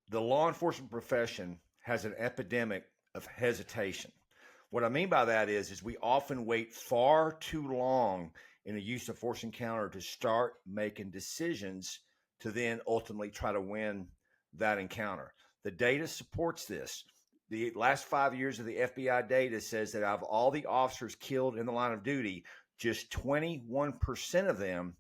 The law enforcement profession has an epidemic of hesitation. What I mean by that is we often wait far too long in a use of force encounter to start making decisions to then ultimately try to win that encounter. The data supports this. The last 5 years of the FBI data says that out of all the officers killed in the line of duty, just 21% of them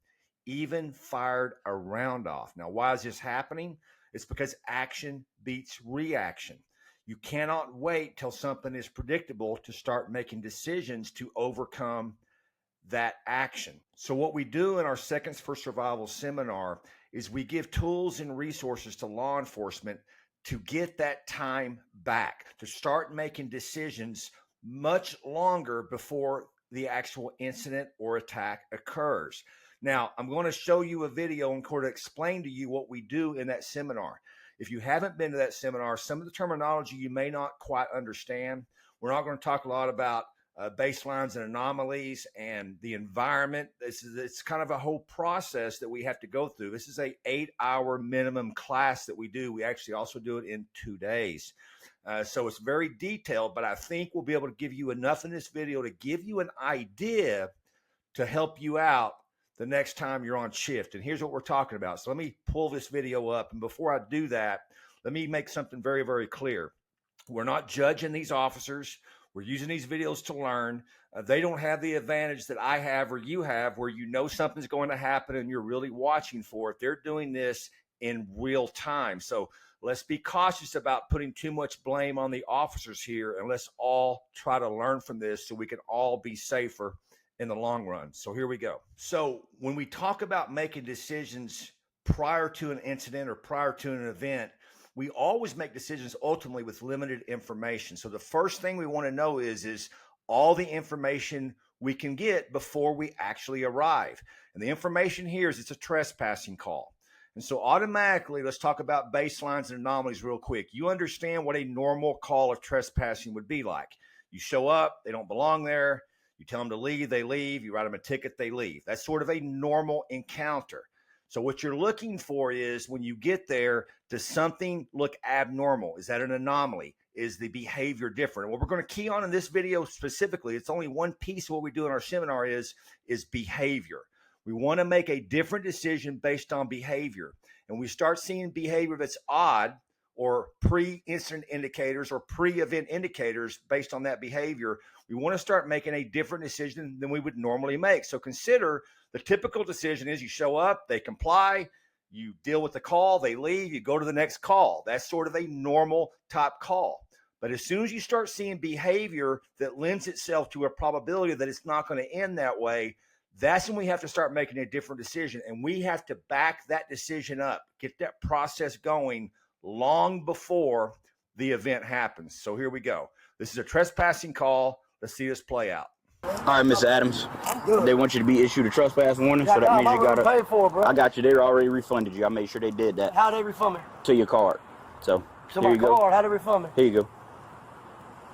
even fired a round off. Now, why is this happening? It's because action beats reaction. You cannot wait till something is predictable to start making decisions to overcome that action. So what we do in our Seconds for Survival seminar is we give tools and resources to law enforcement to get that time back, to start making decisions much longer before the actual incident or attack occurs. Now, I'm going to show you a video and to explain to you what we do in that seminar. If you haven't been to that seminar, some of the terminology you may not quite understand. We're not going to talk a lot about baselines and anomalies and the environment. It's kind of a whole process that we have to go through. This is a 8-hour minimum class that we do. We actually also do it in 2 days. So it's very detailed, but I think we'll be able to give you enough in this video to give you an idea to help you out the next time you're on shift. And here's what we're talking about. So let me pull this video up. And before I do that, let me make something very, very clear. We're not judging these officers. We're using these videos to learn. They don't have the advantage that I have or you have where you know something's going to happen and you're really watching for it. They're doing this in real time. So let's be cautious about putting too much blame on the officers here, and let's all try to learn from this so we can all be safer in the long run. So here we go. So when we talk about making decisions prior to an incident or prior to an event, we always make decisions ultimately with limited information. So the first thing we want to know is all the information we can get before we actually arrive. And the information here is it's a trespassing call. And so automatically, let's talk about baselines and anomalies real quick. You understand what a normal call of trespassing would be like. You show up, they don't belong there. You tell them to leave, they leave. You write them a ticket, they leave. That's sort of a normal encounter. So what you're looking for is when you get there, does something look abnormal? Is that an anomaly? Is the behavior different? And what we're going to key on in this video specifically, it's only one piece of what we do in our seminar is behavior. We want to make a different decision based on behavior. And we start seeing behavior that's odd or pre-incident indicators or pre-event indicators based on that behavior. We want to start making a different decision than we would normally make. So consider the typical decision is you show up, they comply, you deal with the call, they leave, you go to the next call. That's sort of a normal top call. But as soon as you start seeing behavior that lends itself to a probability that it's not going to end that way, that's when we have to start making a different decision. And we have to back that decision up, get that process going long before the event happens. So here we go. This is a trespassing call. Let's see this play out. All right, Mr. Adams. They want you to be issued a trespass warning, so that means you gotta pay for it, bro. I got you. They already refunded you. I made sure they did that. How they refund me? To your card. So To here my you go. card. How they refund me? Here you go.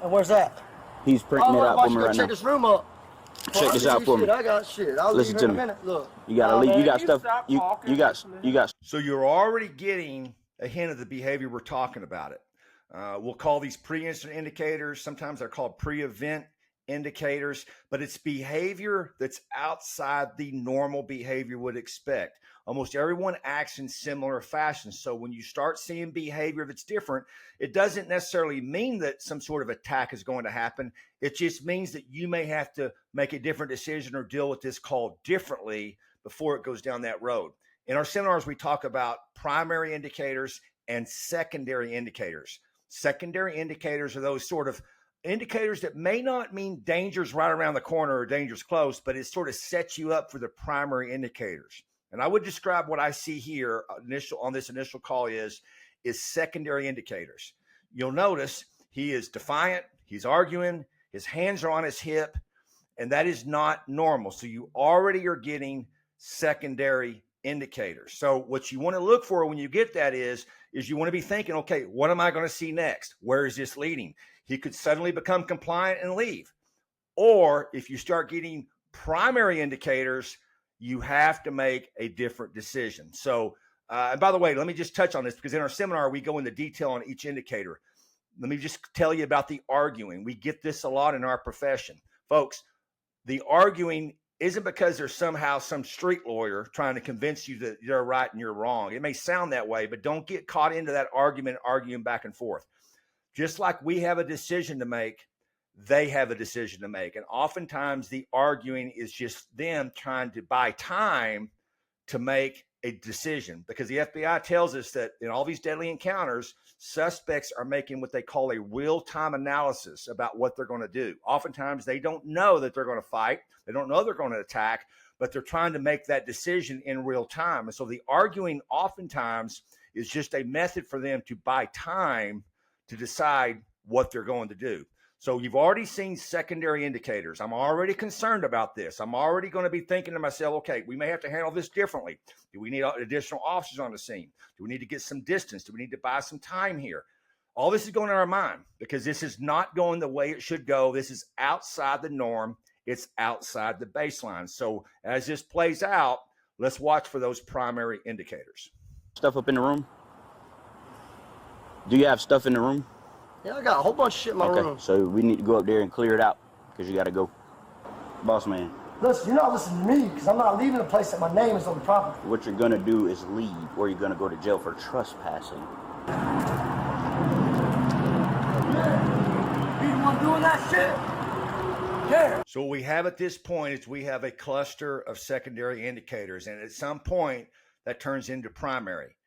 And where's that? He's printing it out for me right check now. this room up. Check this out for me. I got shit. I'll Listen leave to in a me. minute. Look. You gotta leave. You got stuff. You got. So you're already getting a hint of the behavior we're talking about it. We'll call these pre-incident indicators. Sometimes they're called pre-event indicators, but it's behavior that's outside the normal behavior would expect. Almost everyone acts in similar fashion. So when you start seeing behavior that's different, it doesn't necessarily mean that some sort of attack is going to happen. It just means that you may have to make a different decision or deal with this call differently before it goes down that road. In our seminars, we talk about primary indicators and secondary indicators. Secondary indicators are those sort of indicators that may not mean danger's right around the corner or danger's close, but it sort of sets you up for the primary indicators. And I would describe what I see here on this initial call is secondary indicators. You'll notice he is defiant, he's arguing, his hands are on his hip, and that is not normal. So you already are getting secondary indicators. So what you want to look for when you get that is you want to be thinking, okay, what am I going to see next? Where is this leading? He could suddenly become compliant and leave. Or if you start getting primary indicators, you have to make a different decision. So And by the way, let me just touch on this because in our seminar, we go into detail on each indicator. Let me just tell you about the arguing. We get this a lot in our profession. Folks, the arguing isn't because there's somehow some street lawyer trying to convince you that you're right and you're wrong. It may sound that way, but don't get caught into that argument, arguing back and forth. Just like we have a decision to make, they have a decision to make. And oftentimes the arguing is just them trying to buy time to make a decision, because the FBI tells us that in all these deadly encounters, suspects are making what they call a real-time analysis about what they're going to do. Oftentimes they don't know that they're going to fight. They don't know they're going to attack, but they're trying to make that decision in real time. And so the arguing oftentimes is just a method for them to buy time to decide what they're going to do. So you've already seen secondary indicators. I'm already concerned about this. I'm already going to be thinking to myself, okay, we may have to handle this differently. Do we need additional officers on the scene? Do we need to get some distance? Do we need to buy some time here? All this is going in our mind because this is not going the way it should go. This is outside the norm. It's outside the baseline. So as this plays out, let's watch for those primary indicators. Stuff up in the room? Do you have stuff in the room? Yeah, I got a whole bunch of shit in my room. So we need to go up there and clear it out because you got to go. Boss man. Listen, you're not listening to me because I'm not leaving a place that my name is on the property. What you're going to do is leave or you're going to go to jail for trespassing. Yeah. You the one doing that shit? Yeah. So what we have at this point is we have a cluster of secondary indicators, and at some point that turns into primary.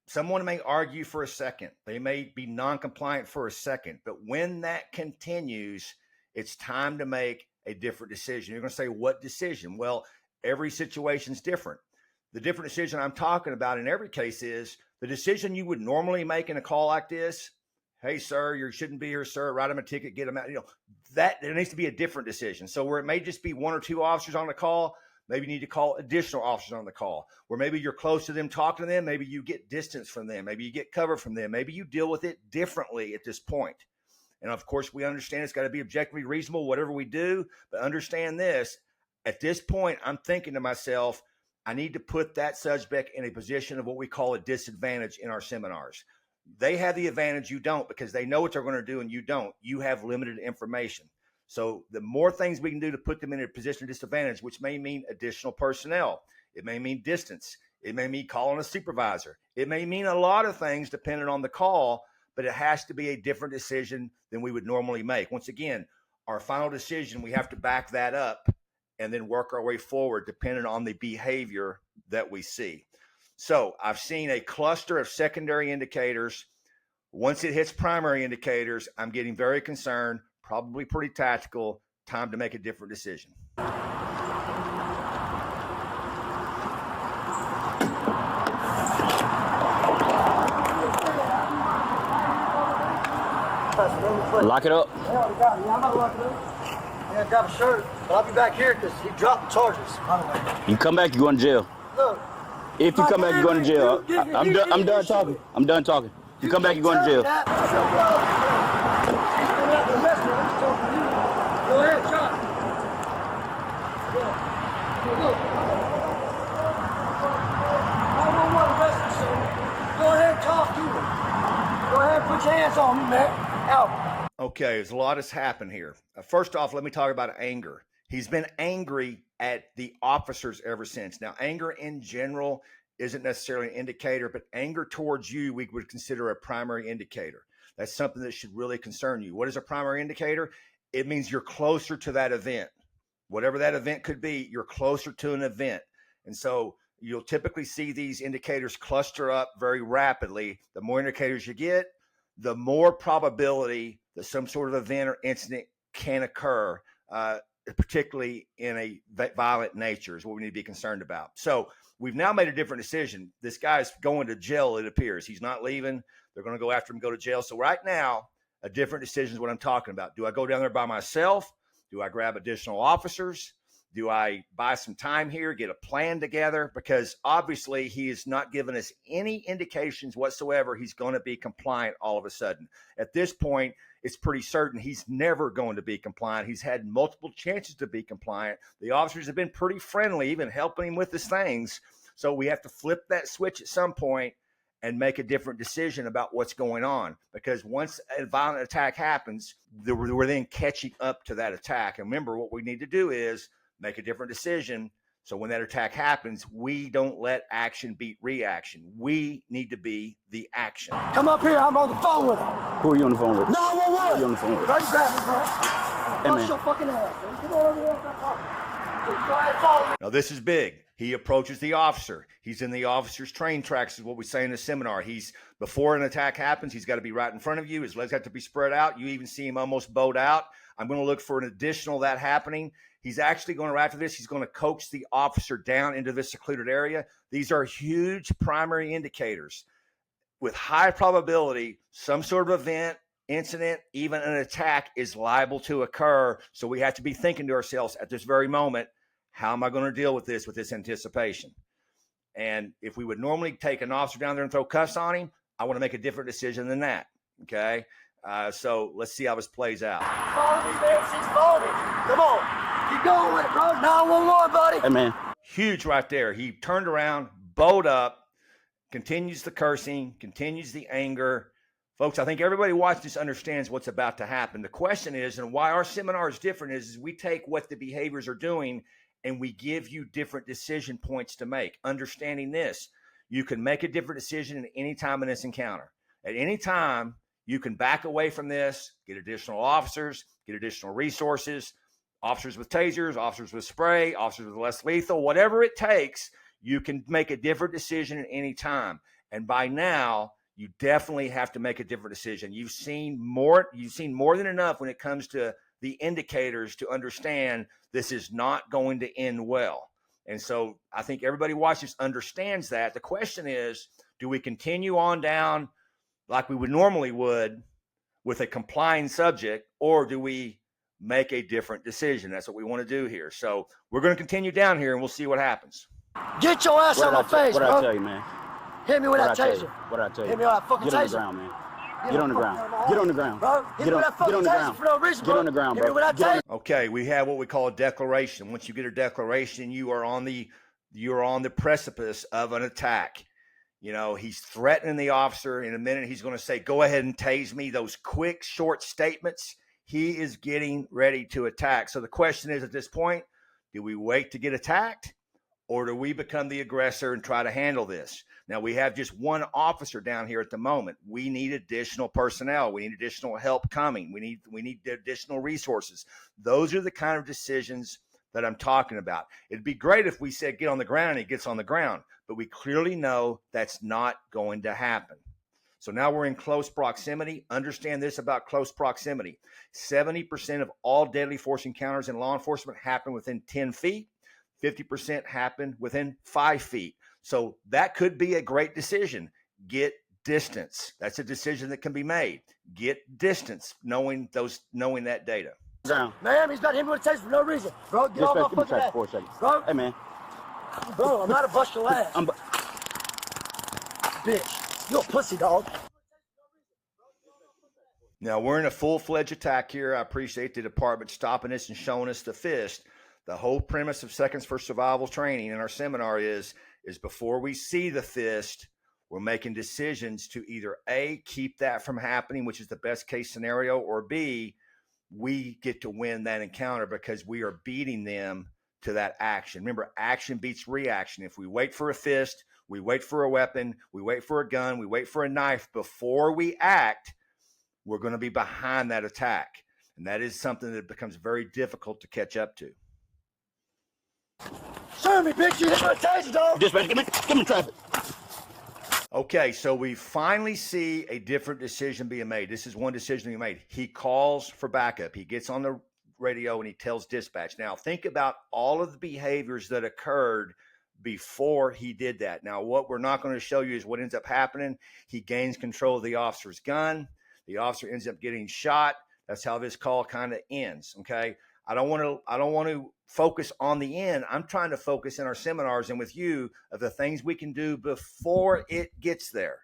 Someone may argue for a second. They may be non-compliant for a second, but when that continues, it's time to make a different decision. You're going to say, what decision? Well, every situation is different. The different decision I'm talking about in every case is the decision you would normally make in a call like this. Hey, sir, you shouldn't be here, sir. Write him a ticket, get him out. That there needs to be a different decision. So where it may just be one or two officers on the call, maybe you need to call additional officers on the call. Where maybe you're close to them, talking to them, maybe you get distance from them, maybe you get cover from them, maybe you deal with it differently at this point. And of course, we understand it's got to be objectively reasonable, whatever we do, but understand this, at this point, I'm thinking to myself, I need to put that suspect in a position of what we call a disadvantage in our seminars. They have the advantage, you don't, because they know what they're going to do and you don't. You have limited information. So the more things we can do to put them in a position of disadvantage, which may mean additional personnel, it may mean distance, it may mean calling a supervisor, it may mean a lot of things depending on the call, but it has to be a different decision than we would normally make. Once again, our final decision, we have to back that up and then work our way forward depending on the behavior that we see. So I've seen a cluster of secondary indicators. Once it hits primary indicators, I'm getting very concerned, probably pretty tactical, time to make a different decision. Lock it up. Yeah, I'm not locking it up. I gotta grab a shirt, but I'll be back here because he dropped the charges. You come back, you're going to jail. Look. If you come back, you're going to jail. I'm done talking. I'm done talking. You come back, you're going to jail. Go ahead, John. Go ahead, talk to him. Go ahead, put your hands on me, man. Out. Okay, there's a lot that's happened here. First off, let me talk about anger. He's been angry at the officers ever since. Now, anger in general isn't necessarily an indicator, but anger towards you, we would consider a primary indicator. That's something that should really concern you. What is a primary indicator? It means you're closer to that event. Whatever that event could be, you're closer to an event. And so you'll typically see these indicators cluster up very rapidly. The more indicators you get, the more probability that some sort of event or incident can occur, particularly in a violent nature is what we need to be concerned about. So we've now made a different decision. This guy's going to jail, it appears. He's not leaving. They're going to go after him, go to jail. So right now, a different decision is what I'm talking about. Do I go down there by myself? Do I grab additional officers? Do I buy some time here, get a plan together? Because obviously he has not given us any indications whatsoever he's going to be compliant all of a sudden. At this point, it's pretty certain he's never going to be compliant. He's had multiple chances to be compliant. The officers have been pretty friendly, even helping him with his things. So we have to flip that switch at some point and make a different decision about what's going on. Because once a violent attack happens, we're then catching up to that attack. And remember, what we need to do is make a different decision. So when that attack happens, we don't let action beat reaction. We need to be the action. Come up here. I'm on the phone with him. Who are you on the phone with? 911. Who are you on the phone with? Right, grab me, bro. Hey, Bust man. your fucking ass, man. Come on over here. Go ahead, follow me. Now, this is big. He approaches the officer. He's in the officer's train tracks, is what we say in the seminar. Before an attack happens, he's got to be right in front of you. His legs have to be spread out. You even see him almost bowed out. I'm going to look for an additional that happening. He's actually going to, after this, he's going to coax the officer down into this secluded area. These are huge primary indicators. With high probability, some sort of event, incident, even an attack is liable to occur. So we have to be thinking to ourselves at this very moment, how am I going to deal with this anticipation? And if we would normally take an officer down there and throw cuffs on him, I want to make a different decision than that. Okay. So let's see how this plays out. Follow me, man. She's following me. Come on. Keep going with it, bro. 911, buddy. Hey, man. Huge right there. He turned around, bowed up, continues the cursing, continues the anger. Folks, I think everybody watching this understands what's about to happen. The question is, and why our seminar is different, is we take what the behaviors are doing and we give you different decision points to make. Understanding this, you can make a different decision at any time in this encounter. At any time, you can back away from this, get additional officers, get additional resources, officers with tasers, officers with spray, officers with less lethal, whatever it takes, you can make a different decision at any time. And by now, you definitely have to make a different decision. You've seen more than enough when it comes to the indicators to understand this is not going to end well. And so I think everybody watching this understands that. The question is, do we continue on down like we would normally would with a complying subject, or do we make a different decision? That's what we want to do here. So we're going to continue down here and we'll see what happens. Get your ass out my face, What bro. I tell you, man? Hit me with that What I tell you? taser. What I tell you? Hit me with that fucking Get on the taser. ground, man. Get on the ground. Get on the ground. Bro, hit me with that fucking taser for no reason, bro. Get on the ground, Hit me bro. with that taser. Okay, we have what we call a declaration. Once you get a declaration, you're on the precipice of an attack. You know, he's threatening the officer. In a minute, he's going to say, go ahead and tase me. Those quick, short statements. He is getting ready to attack. So the question is, at this point, do we wait to get attacked, or do we become the aggressor and try to handle this? Now, we have just one officer down here at the moment. We need additional personnel. We need additional help coming. We need additional resources. Those are the kind of decisions that I'm talking about. It'd be great if we said, get on the ground, and he gets on the ground. But we clearly know that's not going to happen. So now we're in close proximity. Understand this about close proximity. 70% of all deadly force encounters in law enforcement happen within 10 feet. 50% happen within 5 feet. So that could be a great decision. Get distance. That's a decision that can be made. Get distance, knowing that data. Down. Man, he's got him with a taser for no reason. Bro, get off my Give me fucking track ass. for 4 seconds. Bro, Hey, man. bro, I'm not a bust your ass. I'm Bitch, you a pussy, dog. Now, we're in a full-fledged attack here. I appreciate the department stopping us and showing us the fist. The whole premise of Seconds for Survival training in our seminar is before we see the fist, we're making decisions to either A, keep that from happening, which is the best case scenario, or B, we get to win that encounter because we are beating them to that action. Remember, action beats reaction. If we wait for a fist, we wait for a weapon, we wait for a gun, we wait for a knife before we act, we're going to be behind that attack. And that is something that becomes very difficult to catch up to. Serve me, bitch. You hit my taser, dog. dispatch. Give me traffic. Okay, so we finally see a different decision being made. This is one decision being made. He calls for backup. He gets on the radio and he tells dispatch. Now, think about all of the behaviors that occurred before he did that. Now, what we're not going to show you is what ends up happening. He gains control of the officer's gun. The officer ends up getting shot. That's how this call kind of ends, okay? I don't want to focus on the end. I'm trying to focus in our seminars and with you of the things we can do before it gets there,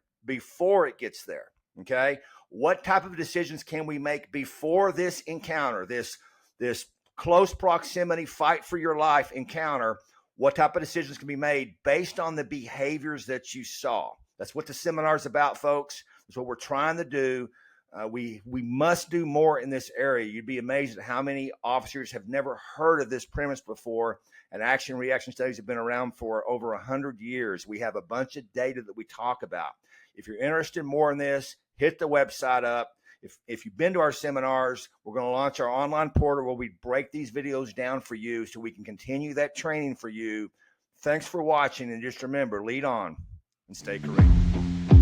okay? What type of decisions can we make before this encounter, this close proximity fight for your life encounter? what type of decisions can be made based on the behaviors that you saw. That's what the seminar is about, folks. That's what we're trying to do. We must do more in this area. You'd be amazed at how many officers have never heard of this premise before, and action reaction studies have been around for over 100 years. We have a bunch of data that we talk about. If you're interested more in this, hit the website up. If you've been to our seminars, we're going to launch our online portal where we break these videos down for you so we can continue that training for you. Thanks for watching, and just remember, lead on and stay courageous.